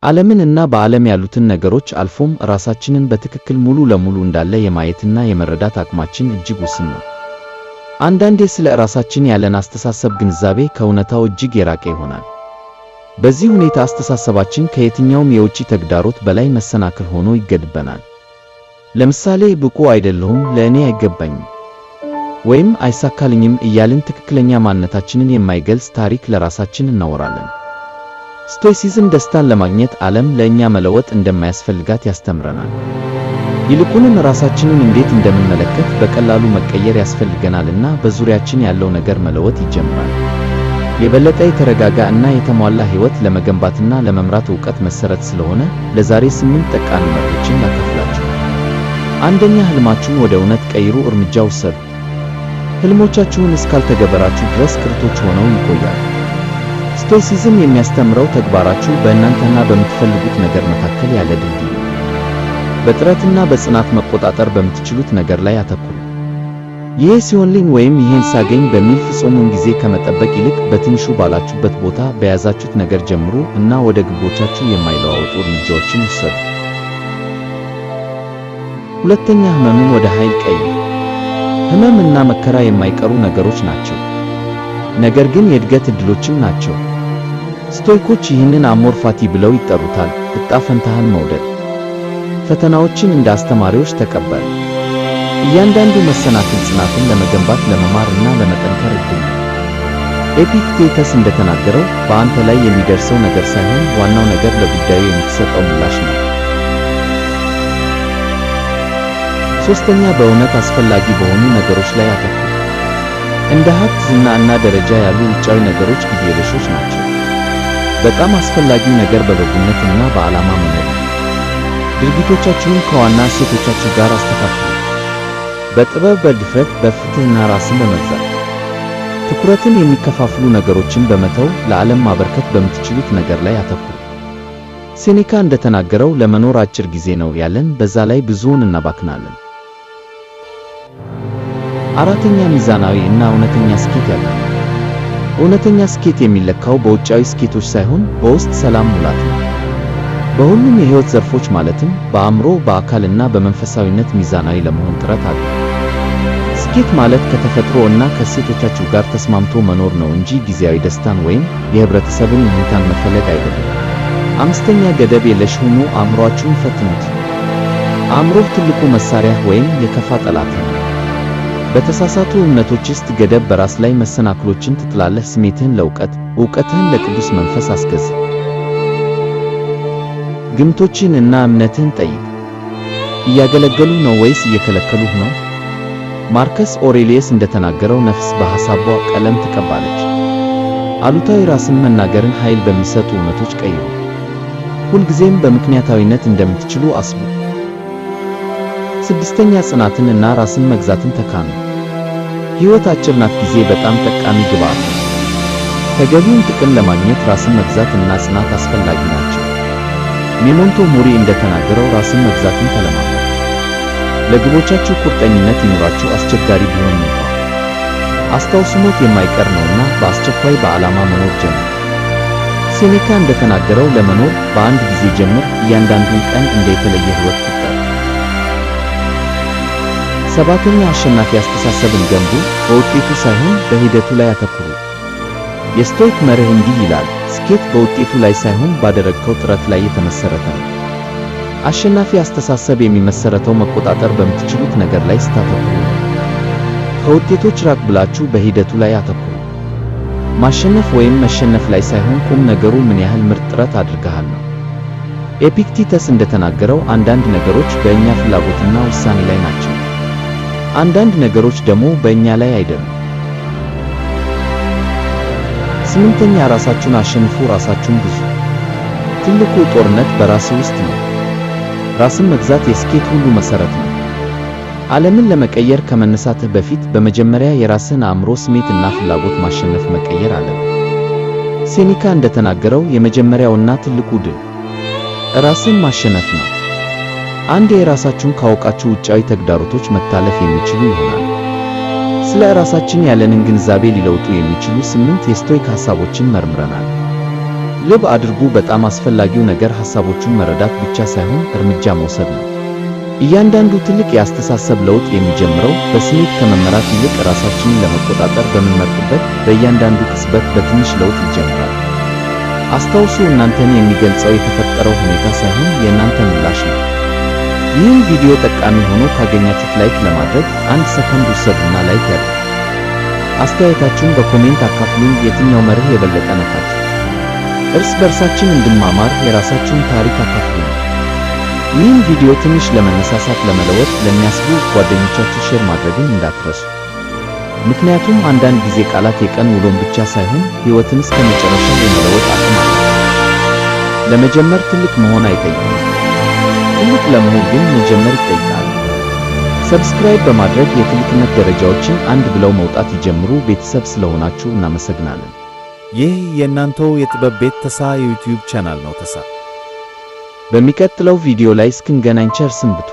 ዓለምንና በዓለም ያሉትን ነገሮች አልፎም ራሳችንን በትክክል ሙሉ ለሙሉ እንዳለ የማየትና የመረዳት አቅማችን እጅግ ውስን ነው። አንዳንዴ ስለ ራሳችን ያለን አስተሳሰብ ግንዛቤ ከእውነታው እጅግ የራቀ ይሆናል። በዚህ ሁኔታ አስተሳሰባችን ከየትኛውም የውጭ ተግዳሮት በላይ መሰናክል ሆኖ ይገድበናል። ለምሳሌ ብቁ አይደለሁም፣ ለእኔ አይገባኝም፣ ወይም አይሳካልኝም እያልን ትክክለኛ ማንነታችንን የማይገልጽ ታሪክ ለራሳችን እናወራለን። ስቶይሲዝም ደስታን ለማግኘት ዓለም ለእኛ መለወጥ እንደማያስፈልጋት ያስተምረናል። ይልቁንም ራሳችንን እንዴት እንደምንመለከት በቀላሉ መቀየር ያስፈልገናልና በዙሪያችን ያለው ነገር መለወጥ ይጀምራል። የበለጠ የተረጋጋ እና የተሟላ ሕይወት ለመገንባትና ለመምራት ዕውቀት መሠረት ስለሆነ ለዛሬ 8 ጠቃሚ ምክሮችን ላካፍላችሁ። አንደኛ፣ ሕልማችሁን ወደ እውነት ቀይሩ። እርምጃ ውሰዱ። ሕልሞቻችሁን እስካልተገበራችሁ ድረስ ቅርቶች ሆነው ይቆያሉ። ስቶይሲዝም የሚያስተምረው ተግባራችሁ በእናንተና በምትፈልጉት ነገር መካከል ያለ ድልድይ ነው። በጥረትና በጽናት መቆጣጠር በምትችሉት ነገር ላይ አተኩሩ። ይህ ሲሆንልኝ ወይም ይህን ሳገኝ በሚል ፍጹሙን ጊዜ ከመጠበቅ ይልቅ በትንሹ ባላችሁበት ቦታ በያዛችሁት ነገር ጀምሩ እና ወደ ግቦቻችሁ የማይለዋወጡ እርምጃዎችን ውሰዱ። ሁለተኛ፣ ሕመምን ወደ ኃይል ቀይሩ። ሕመም እና መከራ የማይቀሩ ነገሮች ናቸው፣ ነገር ግን የእድገት ዕድሎችም ናቸው። ስቶይኮች ይህንን አሞር ፋቲ ብለው ይጠሩታል፣ ዕጣ ፈንታህን መውደድ። ፈተናዎችን እንደ አስተማሪዎች ተቀበል። እያንዳንዱ መሰናክል ጽናትን ለመገንባት ለመማር እና ለመጠንከር ዕድል ነው። ኤፒክቴተስ እንደተናገረው በአንተ ላይ የሚደርሰው ነገር ሳይሆን ዋናው ነገር ለጉዳዩ የምትሰጠው ምላሽ ነው። ሦስተኛ፣ በእውነት አስፈላጊ በሆኑ ነገሮች ላይ አተኩሩ። እንደ ሀብት፣ ዝና እና ደረጃ ያሉ ውጫዊ ነገሮች ጊዜየለሾች ናቸው። በጣም አስፈላጊው ነገር በበጎነት እና በዓላማ መኖር ነው። ድርጊቶቻችሁን ከዋና እሴቶቻችሁ ጋር አስተካክሉ። በጥበብ፣ በድፍረት፣ በፍትሕና ራስን በመግዛት ትኩረትን የሚከፋፍሉ ነገሮችን በመተው ለዓለም ማበርከት በምትችሉት ነገር ላይ አተኩሩ። ሴኔካ እንደተናገረው ለመኖር አጭር ጊዜ ነው ያለን፣ በዛ ላይ ብዙውን እናባክናለን። አራተኛ፣ ሚዛናዊ እና እውነተኛ ስኬት ያለው። እውነተኛ ስኬት የሚለካው በውጫዊ ስኬቶች ሳይሆን በውስጥ ሰላም ሙላት ነው። በሁሉም የሕይወት ዘርፎች ማለትም በአእምሮ፣ በአካልና በመንፈሳዊነት ሚዛናዊ ለመሆን ጥረት አድርጉ። ስኬት ማለት ከተፈጥሮ እና ከእሴቶቻችሁ ጋር ተስማምቶ መኖር ነው እንጂ ጊዜያዊ ደስታን ወይም የህብረተሰብን ይሁንታን መፈለግ አይደለም። አምስተኛ፣ ገደብ የለሽ ሁኑ። አእምሮአችሁን ፈትኑት። አእምሮህ ትልቁ መሳሪያ ወይም የከፋ ጠላት ነው። በተሳሳቱ እምነቶች ውስጥ ገደብ በራስ ላይ መሰናክሎችን ትጥላለህ። ስሜትህን ለእውቀት፣ ዕውቀትህን ለቅዱስ መንፈስ አስገዝ። ግምቶችን እና እምነትህን ጠይቅ። እያገለገሉ ነው ወይስ እየከለከሉህ ነው? ማርከስ ኦሬሊየስ እንደተናገረው ነፍስ በሐሳቧ ቀለም ትቀባለች። አሉታዊ ራስን መናገርን ኃይል በሚሰጡ እውነቶች ቀይሩ። ሁልጊዜም በምክንያታዊነት እንደምትችሉ አስቡ። ስድስተኛ፣ ጽናትን እና ራስን መግዛትን ተካኑ። ሕይወት አጭር ናት። ጊዜ በጣም ጠቃሚ ግብዓት ነው። ተገቢውን ጥቅም ለማግኘት ራስን መግዛት እና ጽናት አስፈላጊ ናቸው። ሜሞንቶ ሙሪ እንደተናገረው ራስን መግዛትን ተለማመዱ። ለግቦቻችሁ ቁርጠኝነት ይኑራችሁ፣ አስቸጋሪ ቢሆን እንኳን። አስታውሱ፣ ሞት የማይቀር ነውና በአስቸኳይ በዓላማ መኖር ጀምሩ። ሴኔካ እንደተናገረው ለመኖር በአንድ ጊዜ ጀምር፣ እያንዳንዱን ቀን እንደ የተለየ ሕይወት ቁጠር። ሰባተኛ፣ አሸናፊ አስተሳሰብን ገንቡ። በውጤቱ ሳይሆን በሂደቱ ላይ አተኩሩ። የስቶይክ መርህ እንዲህ ይላል፣ ስኬት በውጤቱ ላይ ሳይሆን ባደረግከው ጥረት ላይ የተመሰረተ ነው። አሸናፊ አስተሳሰብ የሚመሰረተው መቆጣጠር በምትችሉት ነገር ላይ ስታተኩሩ ነው። ከውጤቶች ራቅ ብላችሁ በሂደቱ ላይ አተኩሩ። ማሸነፍ ወይም መሸነፍ ላይ ሳይሆን ቁም ነገሩ ምን ያህል ምርጥ ጥረት አድርገሃል ነው። ኤፒክቴተስ እንደተናገረው አንዳንድ ነገሮች በእኛ ፍላጎትና ውሳኔ ላይ ናቸው፣ አንዳንድ ነገሮች ደግሞ በእኛ ላይ አይደሉም። ስምንተኛ፣ ራሳችሁን አሸንፉ። ራሳችሁን ግዙ። ትልቁ ጦርነት በራስ ውስጥ ነው። ራስን መግዛት የስኬት ሁሉ መሠረት ነው። ዓለምን ለመቀየር ከመነሳትህ በፊት በመጀመሪያ የራስህን አእምሮ፣ ስሜት እና ፍላጎት ማሸነፍ መቀየር አለብህ። ሴኔካ እንደተናገረው የመጀመሪያውና ትልቁ ድል ራስን ማሸነፍ ነው። አንድ የራሳችሁን ካወቃችሁ ውጫዊ ተግዳሮቶች መታለፍ የሚችሉ ይሆናል። ስለ ራሳችን ያለንን ግንዛቤ ሊለውጡ የሚችሉ 8 የስቶይክ ሐሳቦችን መርምረናል። ልብ አድርጉ፣ በጣም አስፈላጊው ነገር ሐሳቦቹን መረዳት ብቻ ሳይሆን እርምጃ መውሰድ ነው። እያንዳንዱ ትልቅ የአስተሳሰብ ለውጥ የሚጀምረው በስሜት ከመመራት ይልቅ ራሳችንን ለመቆጣጠር በምንመርጥበት በእያንዳንዱ ቅጽበት በትንሽ ለውጥ ይጀምራል። አስታውሱ፣ እናንተን የሚገልጸው የተፈጠረው ሁኔታ ሳይሆን የእናንተ ምላሽ ነው። ይህን ቪዲዮ ጠቃሚ ሆኖ ካገኛችሁት ላይክ ለማድረግ 1 ሰከንድ ውሰዱና ላይክ ያድርጉ። አስተያየታችሁን በኮሜንት አካፍሉን። የትኛው መርህ የበለጠ ነካችሁ? እርስ በርሳችን እንድንማማር የራሳችሁን ታሪክ አካፍሉን። ይህን ቪዲዮ ትንሽ ለመነሳሳት ለመለወጥ ለሚያስቡ ጓደኞቻችሁ ሼር ማድረግን እንዳትረሱ። ምክንያቱም አንዳንድ ጊዜ ቃላት የቀን ውሎን ብቻ ሳይሆን ሕይወትን እስከ መጨረሻው የመለወጥ አቅም አላቸው። ለመጀመር ትልቅ መሆን አይጠይቅም። ትልቅ ለመሆን ግን መጀመር ይጠይቃል። ሰብስክራይብ በማድረግ የትልቅነት ደረጃዎችን አንድ ብለው መውጣት ይጀምሩ። ቤተሰብ ስለሆናችሁ እናመሰግናለን። ይህ የእናንተው የጥበብ ቤት ተሳ የዩቲዩብ ቻናል ነው። ተሳ በሚቀጥለው ቪዲዮ ላይ እስክንገናኝ ቸር ሰንብቱ።